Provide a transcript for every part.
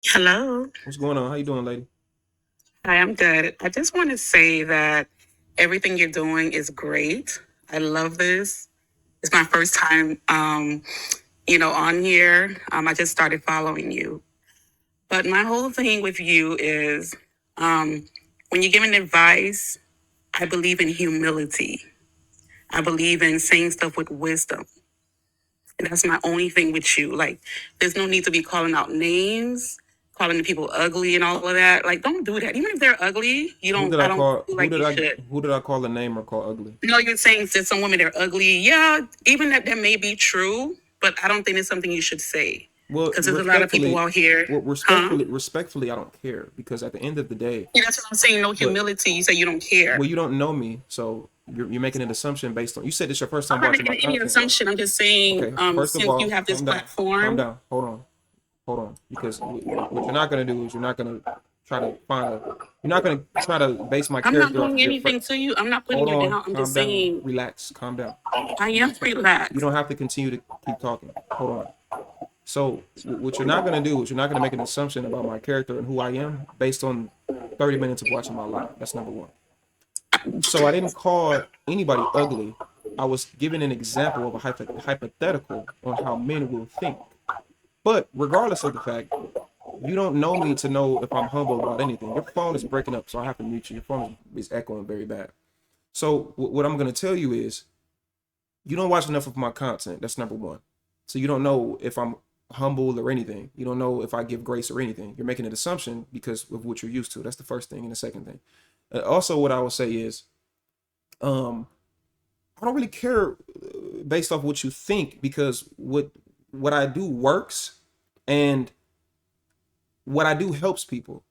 Hello. What's going on? How you doing, lady? Hi, I'm good. I just want to say that everything you're doing is great. I love this. It's my first time, on here. I just started following you. But my whole thing with you is when you're giving advice, I believe in humility. I believe in saying stuff with wisdom. And that's my only thing with you. Like, there's no need to be calling out names, calling the people ugly and all of that. Like, don't do that. Even if they're ugly, Who did I I don't call? feel like you should. Who did I call a name or call ugly? No, you're saying that some women they're ugly. Yeah, even that may be true, but I don't think it's something you should say. Well, Because there's a lot of people respectfully, out here, well, huh? respectfully, I don't care because at the end of the day, Yeah, that's what I'm saying. No but humility. You say you don't care. well, you don't know me, so you're making an assumption based on. You said it's your first I'm time not watching making my any content, right? assumption. I'm just saying, Okay. First of since you all, have this calm platform, down, hold on, because what you're not gonna do is you're not gonna try to find a. You're not gonna try to base my I'm not character off doing of your. anything to you. I'm not putting Hold you on, down. I'm calm just down, saying relax, calm down. I You am you relaxed. don't have to continue to keep talking. Hold on. So what you're not gonna do is you're not gonna make an assumption about my character and who I am based on 30 minutes of watching my life. That's number one. So I didn't call anybody ugly. I was giving an example of a hypothetical on how men will think. But regardless of the fact, you don't know me to know if I'm humble about anything. Your phone is breaking up, so I have to mute you. Your phone is echoing very bad. So what I'm gonna tell you is you don't watch enough of my content. That's number one. So you don't know if I'm humble or anything. You don't know if I give grace or anything. You're making an assumption because of what you're used to. That's the first thing. And the second thing, also, what I will say is, um, I don't really care based off what you think because what I do works and what I do helps people.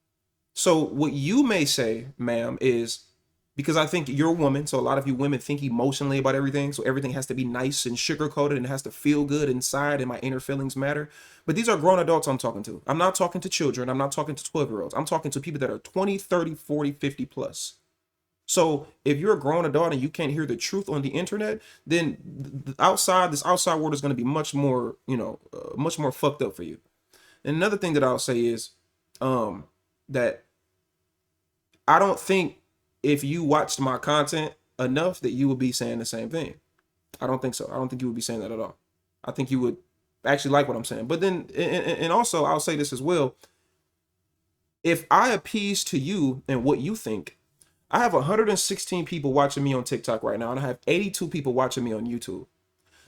So what you may say, ma'am, is because I think you're a woman, so a lot of you women think emotionally about everything, so everything has to be nice and sugar coated and it has to feel good inside, and my inner feelings matter. But these are grown adults I'm talking to. I'm not talking to children. I'm not talking to 12-year-olds. I'm talking to people that are 20, 30, 40, 50 plus. So if you're a grown adult and you can't hear the truth on the internet, then this outside world is going to be much more, much more fucked up for you. And another thing that I'll say is, um, that I don't think if you watched my content enough that you would be saying the same thing. I don't think so. I don't think you would be saying that at all. I think you would actually like what I'm saying. But then, and also, I'll say this as well. If I appease to you and what you think, I have 116 people watching me on TikTok right now, and I have 82 people watching me on YouTube.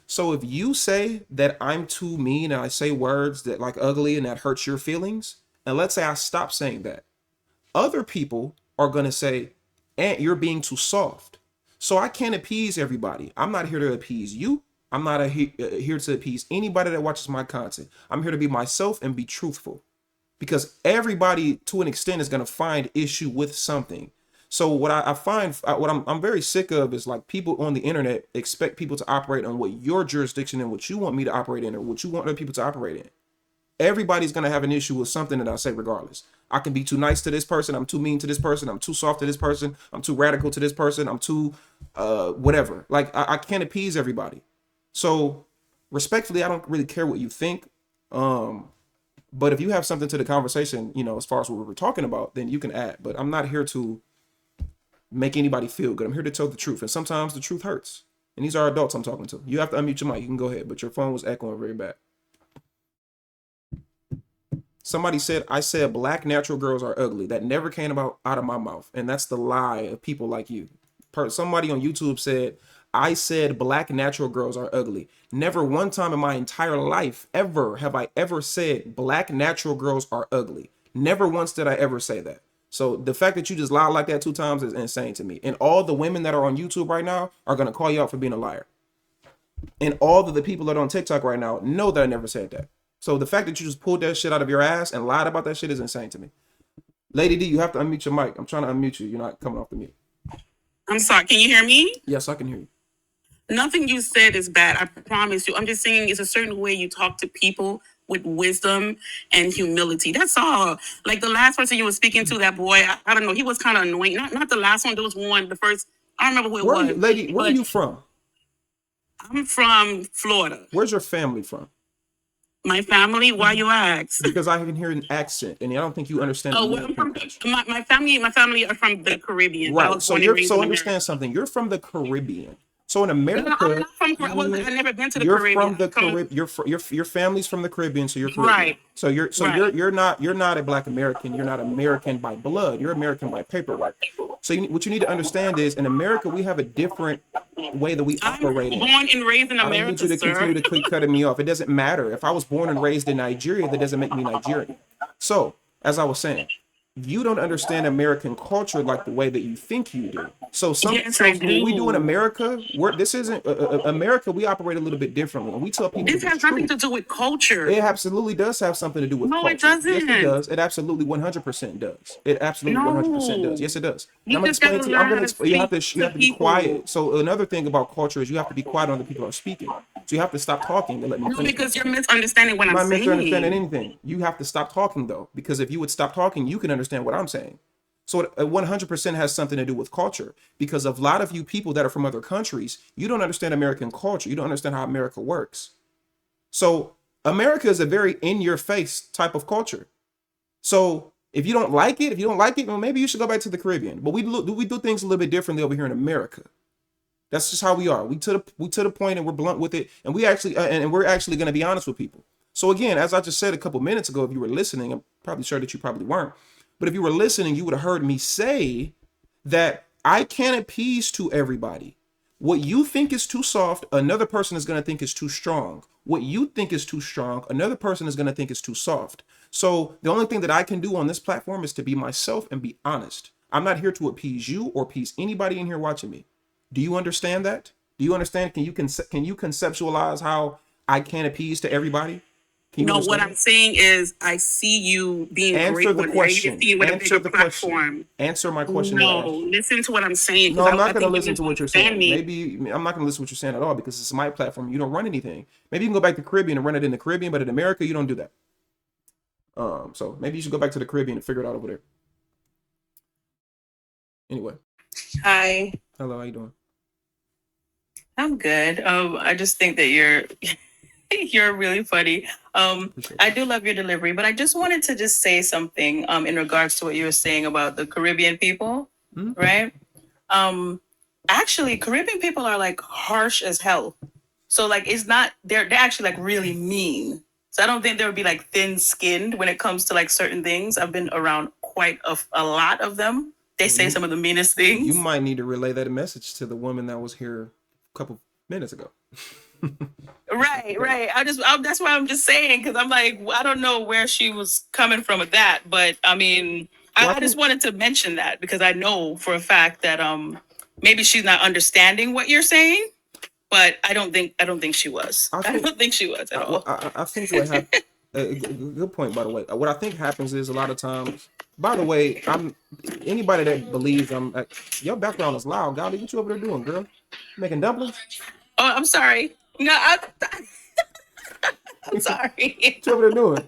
So if you say that I'm too mean and I say words that like ugly and that hurts your feelings, and let's say I stop saying that, other people are going to say, "Aunt, you're being too soft." So I can't appease everybody. I'm not here to appease you. I'm not here to appease anybody that watches my content. I'm here to be myself and be truthful because everybody, to an extent, is going to find issue with something. So what I find, what I'm very sick of is like people on the internet expect people to operate on what your jurisdiction and what you want me to operate in or what you want other people to operate in. Everybody's gonna have an issue with something that I say regardless. I can be too nice to this person, I'm too mean to this person, I'm too soft to this person, I'm too radical to this person, I'm too whatever. Like I can't appease everybody. So respectfully, I don't really care what you think. Um, but if you have something to the conversation, as far as what we were talking about, then you can add. But I'm not here to make anybody feel good. I'm here to tell the truth. And sometimes the truth hurts. And these are adults I'm talking to. You have to unmute your mic. You can go ahead, but your phone was echoing very bad. Somebody said I said black natural girls are ugly. That never came out of my mouth, and that's the lie of people like you. Somebody on YouTube said I said black natural girls are ugly. Never one time in my entire life ever have I ever said black natural girls are ugly. Never once did I ever say that. So the fact that you just lied like that 2 times is insane to me. And all the women that are on YouTube right now are gonna call you out for being a liar. And all of the people that are on TikTok right now know that I never said that. So the fact that you just pulled that shit out of your ass and lied about that shit is insane to me. Lady D, you have to unmute your mic. I'm trying to unmute you. You're not coming off the mute. I'm sorry. Can you hear me? Yes, I can hear you. Nothing you said is bad. I promise you. I'm just saying it's a certain way you talk to people with wisdom and humility. That's all. Like the last person you were speaking to, that boy, I don't know, he was kind of annoying. Not the last one, there was one, the first, I don't remember who it Where are you, was, lady? Where are but you from? I'm from Florida. Where's your family from? My family? Why you ask? Because I can hear an accent, and I don't think you understand Oh, well, I'm American from culture. my family are from the Caribbean, but I Right. was So born and you're raised so in America. understand something. You're from the Caribbean. So in No, I'm America, not from. I've never been to the you're Caribbean. from the I'm from Caribbean. Your family's from the Caribbean, so you're Caribbean. right, So right. you're not a Black American. You're not American by blood. You're American by paperwork. So what you need to understand is in America we have a different way that we I'm operate in. born and raised in I don't need America, you to continue sir. to keep cutting me off. It doesn't matter. If I was born and raised in Nigeria, that doesn't make me Nigerian. So, as I was saying, you don't understand American culture like the way that you think you do. Yes, So I what we do in do. America, this isn't America. We operate a little bit differently, and we tell people This the has nothing truth. to do with culture. It absolutely does have something to do with No, it culture. Yes, it doesn't. does. It absolutely 100% does. It absolutely 100% does. No, Yes, it does. And you I'm gonna just explain gotta to you. I'm learn how gonna to explain. speak You to have to be people. quiet. So another thing about culture is you have to be quiet when the people are speaking. So you have to stop talking and let me No, finish my because you're point. misunderstanding what I'm I'm not misunderstanding saying. anything. You have to stop talking though, because if you would stop talking, you can understand what I'm saying. So it 100% has something to do with culture because of a lot of you people that are from other countries, you don't understand American culture. You don't understand how America works. So America is a very in your face type of culture. So if you don't like it, well, maybe you should go back to the Caribbean. But we do things a little bit differently over here in America. That's just how we are. We to the point, and we're blunt with it, and we're actually going to be honest with people. So again, as I just said a couple minutes ago, if you were listening, I'm probably sure that you probably weren't, but if you were listening, you would have heard me say that I can't appease to everybody. What you think is too soft, another person is going to think is too strong. What you think is too strong, another person is going to think is too soft. So the only thing that I can do on this platform is to be myself and be honest. I'm not here to appease you or appease anybody in here watching me. Do you understand that? Do you understand? Can you conceptualize how I can appease to everybody? Can you No, what I'm understand? saying is I see you being Answer great the one way. I question. see you with a Answer bigger the question. platform. Answer my question that I No, asked you. listen to what I'm saying No, because I'm I not going to think you listen to what you're misunderstand saying. me. Maybe I'm not going to listen to what you're saying at all because it's my platform. You don't run anything. Maybe you can go back to the Caribbean and run it in the Caribbean, but in America, you don't do that. So maybe you should go back to the Caribbean and figure it out over there. Anyway, Hi, hello, how you doing? I'm good. I just think that you're you're really funny. Appreciate I you. do love your delivery, but I just wanted to just say something in regards to what you were saying about the Caribbean people, Mhm. right? Um, Actually, Caribbean people are like harsh as hell. So like it's not they're actually like really mean. So I don't think there would be like thin skinned when it comes to like certain things. I've been around quite a lot of them. They Well, say some of the meanest you things. might need to relay that message to the woman that was here a couple minutes ago. Right, Okay. right. That's why I'm just saying because I'm like I don't know where she was coming from with that, but I mean Well, I I just think wanted to mention that because I know for a fact that maybe she's not understanding what you're saying, but I don't think she was. I I think don't think she was at well, all. I think what happened. Good point, by the way. What I think happens is a lot of times. By the way, I'm anybody that believes your background is loud. Golly, what you over there doing, girl? Making dumplings? Oh, I'm sorry. No, I'm sorry. What you over there doing?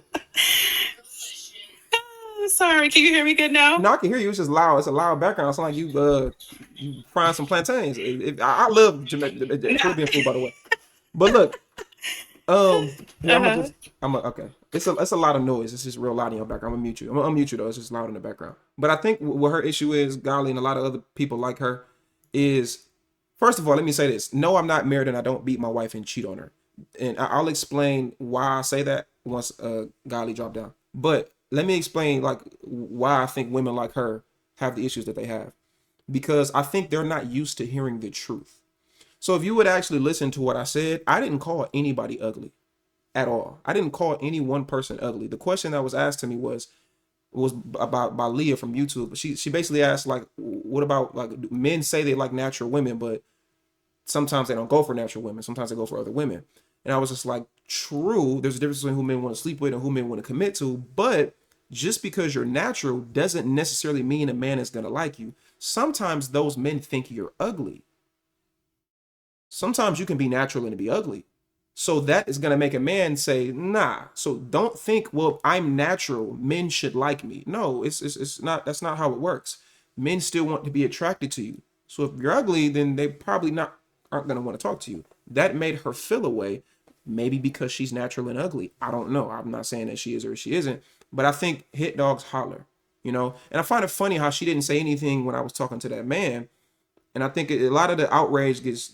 I'm sorry. Can you hear me good now? No, I can hear you. It's just loud. It's a loud background. It's like you frying some plantains. I love No. Caribbean food, by the way. But look, here Uh-huh. okay. It's a lot of noise. It's just real loud in your background. I'm gonna mute you. I'm gonna unmute you though. It's just loud in the background. But I think what her issue is, Golly, and a lot of other people like her, is first of all, let me say this. No, I'm not married and I don't beat my wife and cheat on her. And I'll explain why I say that once Golly drop down. But let me explain like why I think women like her have the issues that they have. Because I think they're not used to hearing the truth. So if you would actually listen to what I said, I didn't call anybody ugly at all. I didn't call any one person ugly. The question that was asked to me was about by Leah from YouTube. She basically asked like, what about like men say they like natural women, but sometimes they don't go for natural women. Sometimes they go for other women. And I was just like, true. There's a difference between who men want to sleep with and who men want to commit to. But just because you're natural doesn't necessarily mean a man is gonna like you. Sometimes those men think you're ugly. Sometimes you can be natural and be ugly. So that is going to make a man say, nah. So don't think, well, I'm natural. Men should like me. No, it's not. That's not how it works. Men still want to be attracted to you. So if you're ugly, then they probably not aren't going to want to talk to you. That made her feel away. Maybe because she's natural and ugly. I don't know. I'm not saying that she is or she isn't, but I think hit dogs holler, you know? And I find it funny how she didn't say anything when I was talking to that man. And I think a lot of the outrage gets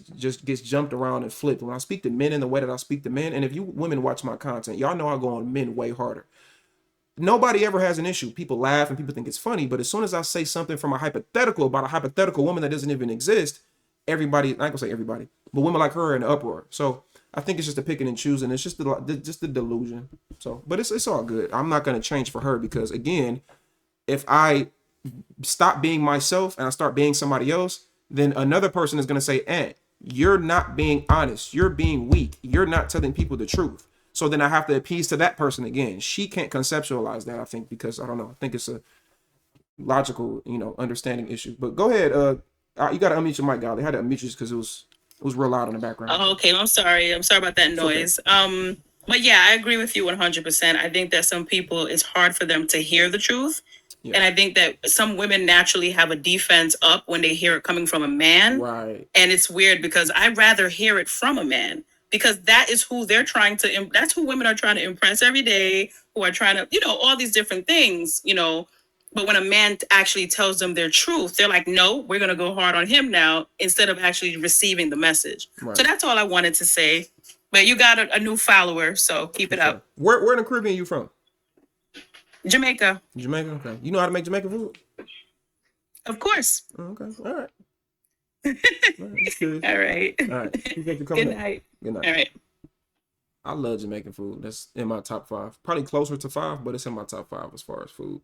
jumped around and flipped. When I speak to men in the way that I speak to men, and if you women watch my content, y'all know I go on men way harder. Nobody ever has an issue. People laugh and people think it's funny, but as soon as I say something from a hypothetical about a hypothetical woman that doesn't even exist, everybody, I ain't gonna say everybody, but women like her are in an uproar. So I think it's just a picking and choosing. It's just the delusion. So, but it's all good. I'm not gonna change for her because again, if I stop being myself and I start being somebody else, then another person is gonna say, you're not being honest. You're being weak. You're not telling people the truth. So then I have to appease to that person again. She can't conceptualize that, I think, because I don't know. I think it's a logical, understanding issue. But go ahead. You got to unmute your mic, Golly. I had to unmute you because it was real loud in the background. Oh, okay. I'm sorry. I'm sorry about that noise. Okay. But yeah, I agree with you 100%. I think that some people, it's hard for them to hear the truth. Yeah. And I think that some women naturally have a defense up when they hear it coming from a man. Right. And it's weird because I'd rather hear it from a man. Because that is who they're trying to, that's who women are trying to impress every day, who are trying to, all these different things, But when a man actually tells them their truth, they're like, no, we're going to go hard on him now, instead of actually receiving the message. Right. So that's all I wanted to say. But you got a new follower, so keep it up. Where in the Caribbean are you from? Jamaica. Jamaica, okay. You know how to make Jamaican food? Of course. Okay, all right. All right. All right. Good night. Good night. All right. I love Jamaican food. That's in my top 5. Probably closer to 5, but it's in my top 5 as far as food.